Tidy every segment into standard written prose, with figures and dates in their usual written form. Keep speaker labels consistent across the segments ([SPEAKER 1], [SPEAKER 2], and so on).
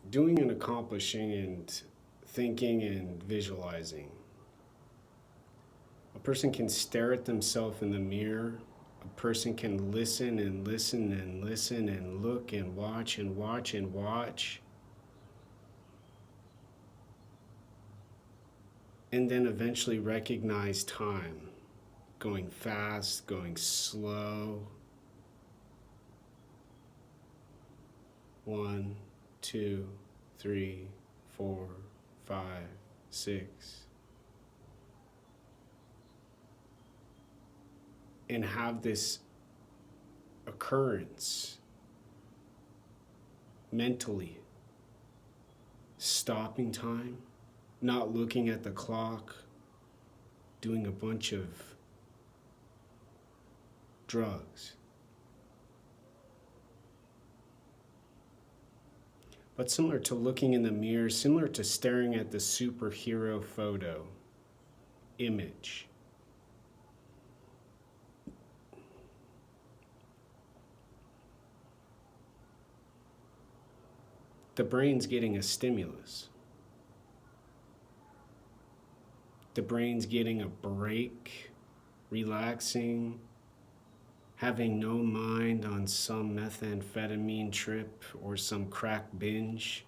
[SPEAKER 1] Doing and accomplishing and thinking and visualizing. A person can stare at themselves in the mirror. A person can listen and listen and listen and look and watch and watch and watch. And then eventually recognize time. Going fast, going slow. 1, 2, 3, 4, 5, 6. And have this occurrence mentally, stopping time, not looking at the clock, doing a bunch of drugs. But similar to looking in the mirror, similar to staring at the superhero photo image. The brain's getting a stimulus. The brain's getting a break, relaxing, having no mind on some methamphetamine trip or some crack binge.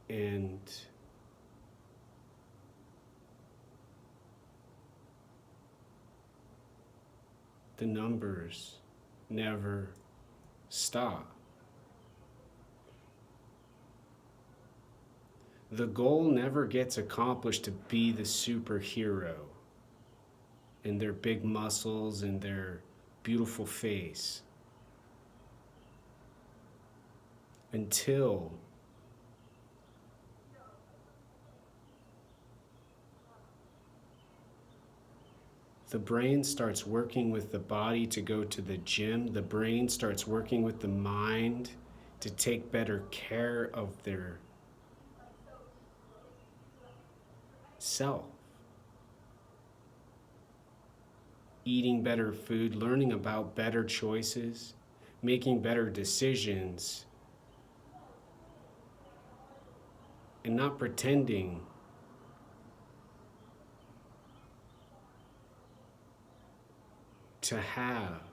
[SPEAKER 1] And the numbers never stop. The goal never gets accomplished to be the superhero and their big muscles and their beautiful face until the brain starts working with the body to go to the gym. The brain starts working with the mind to take better care of their self. Eating better food, learning about better choices, making better decisions, and not pretending to have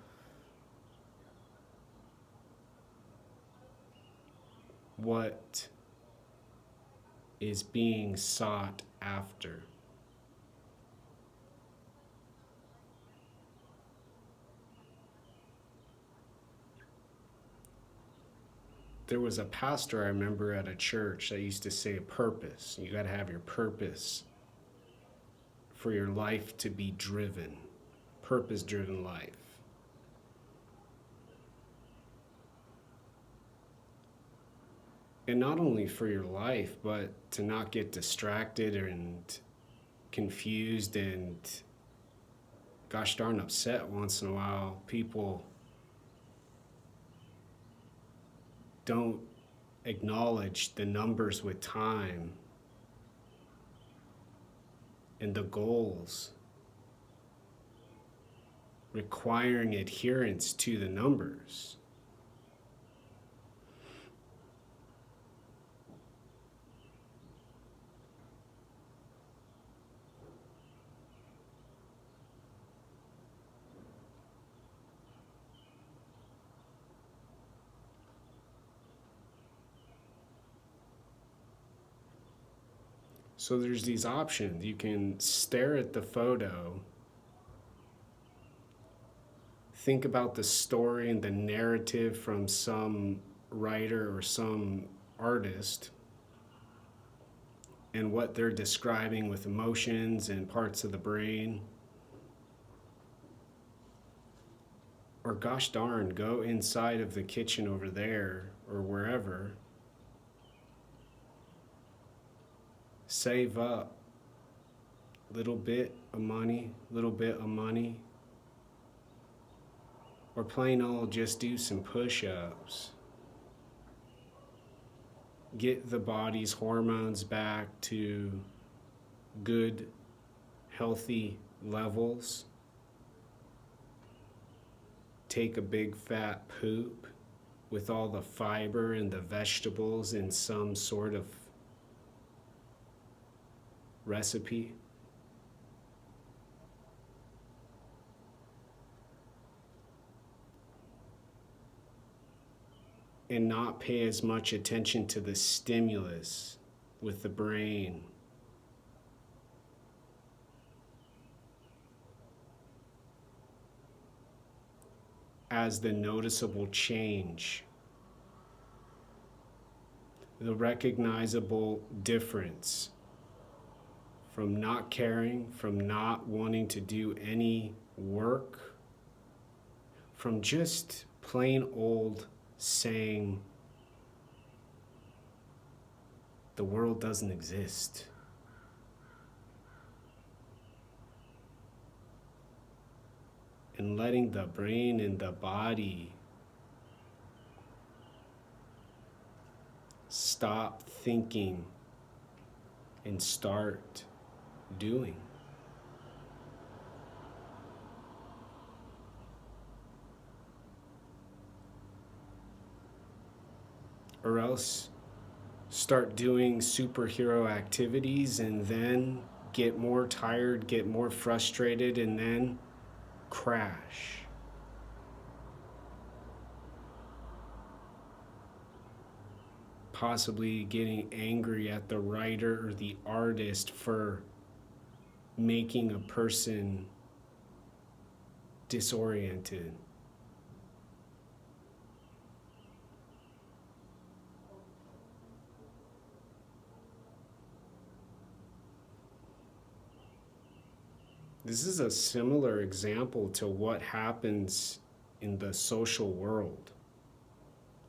[SPEAKER 1] what is being sought after. There was a pastor I remember at a church that used to say purpose. You got to have your purpose for your life to be driven, purpose-driven life. And not only for your life, but to not get distracted and confused and gosh darn upset once in a while. People don't acknowledge the numbers with time and the goals requiring adherence to the numbers. So there's these options. You can stare at the photo, think about the story and the narrative from some writer or some artist and what they're describing with emotions and parts of the brain. Or gosh darn, go inside of the kitchen over there or wherever. Save up little bit of money, or plain old just do some push-ups. Get the body's hormones back to good, healthy levels take a big fat poop with all the fiber and the vegetables in some sort of recipe? And not pay as much attention to the stimulus with the brain. As the noticeable change, the recognizable difference from not caring, from not wanting to do any work, from just plain old saying the world doesn't exist. And letting the brain and the body stop thinking and start doing. Or else start doing superhero activities and then get more tired, get more frustrated, and then crash. Possibly getting angry at the writer or the artist for making a person disoriented. This is a similar example to what happens in the social world.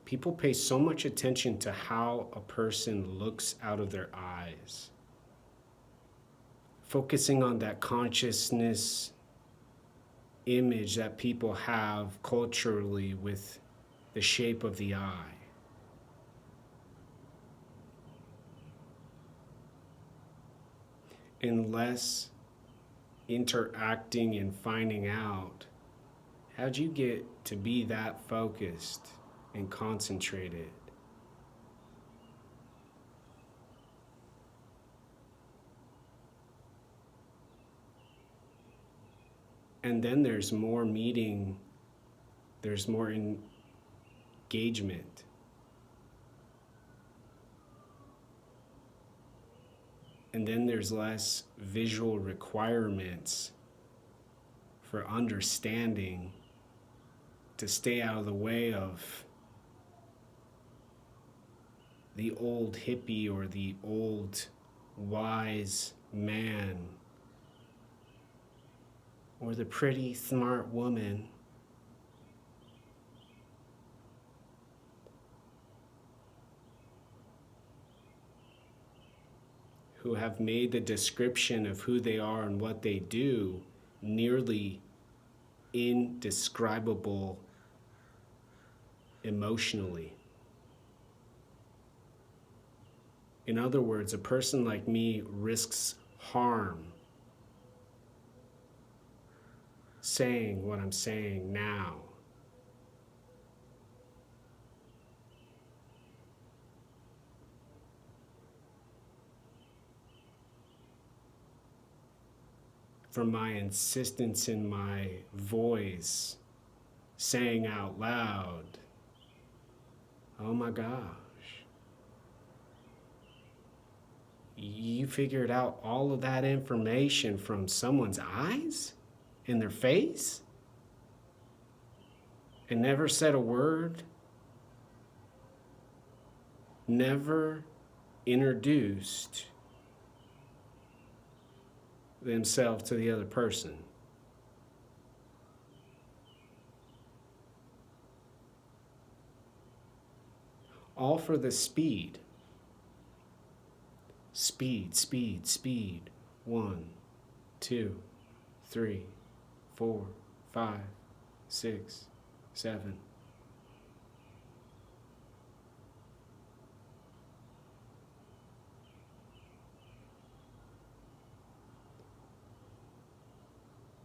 [SPEAKER 1] People pay so much attention to how a person looks out of their eyes, focusing on that consciousness image that people have culturally with the shape of the eye. And less interacting and finding out, how'd you get to be that focused and concentrated? And then there's more meeting, there's more engagement. And then there's less visual requirements for understanding to stay out of the way of the old hippie or the old wise man or the pretty smart woman who have made the description of who they are and what they do nearly indescribable emotionally. In other words, a person like me risks harm saying what I'm saying now. For my insistence in my voice, saying out loud, oh my gosh, you figured out all of that information from someone's eyes in their face and never said a word, never introduced themselves to the other person. All for the speed. Speed, speed, speed. 1, 2, 3, 4, 5, 6, 7.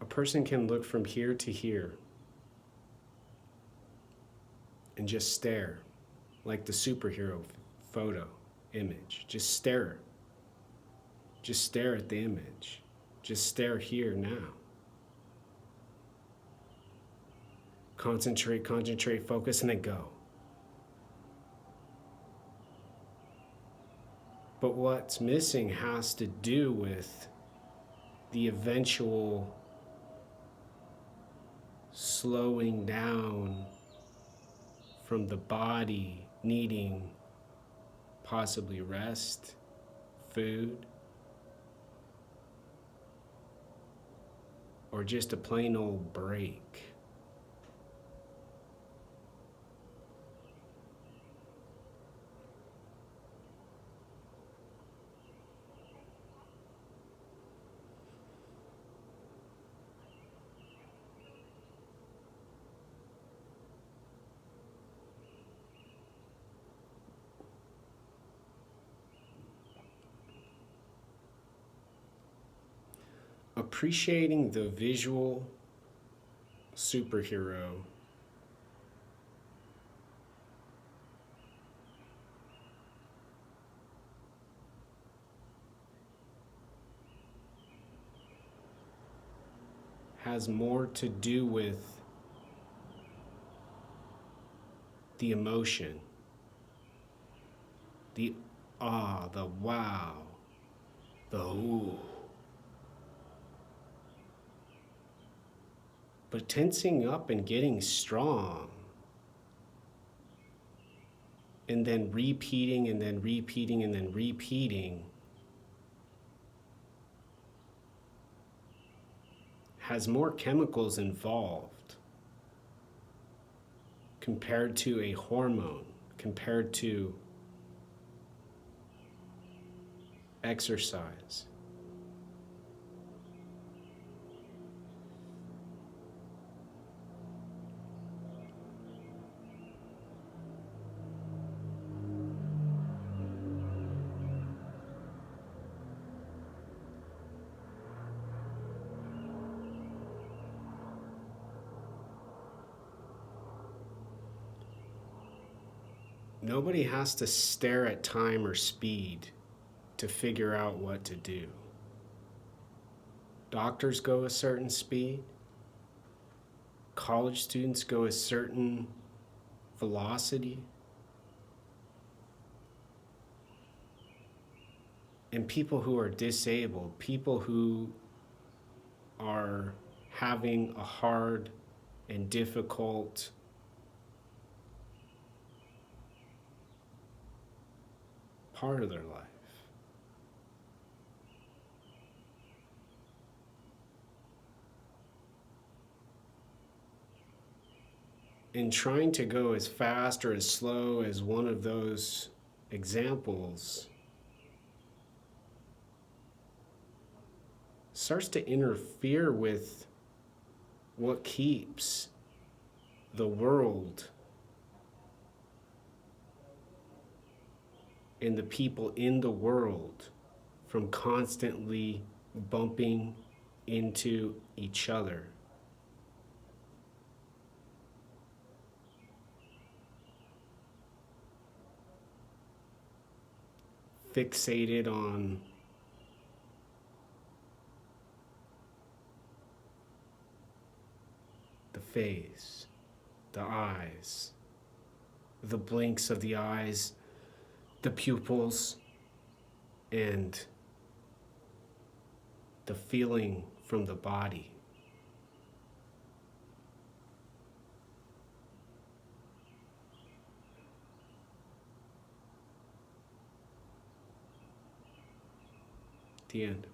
[SPEAKER 1] A person can look from here to here just stare, like the superhero photo image. Just stare. Just stare at the image. Just stare here now. Concentrate, focus, and then go. But what's missing has to do with the eventual slowing down from the body needing possibly rest, food, or just a plain old break. Appreciating the visual superhero has more to do with the emotion, the ah, the wow, the ooh. But tensing up and getting strong, and then repeating and then repeating and then repeating has more chemicals involved compared to a hormone, compared to exercise. Nobody has to stare at time or speed to figure out what to do. Doctors go a certain speed. College students go a certain velocity. And people who are disabled, people who are having a hard and difficult part of their life. And trying to go as fast or as slow as one of those examples starts to interfere with what keeps the world and the people in the world from constantly bumping into each other. Fixated on the face, the eyes, the blinks of the eyes, the pupils, and the feeling from the body. The end.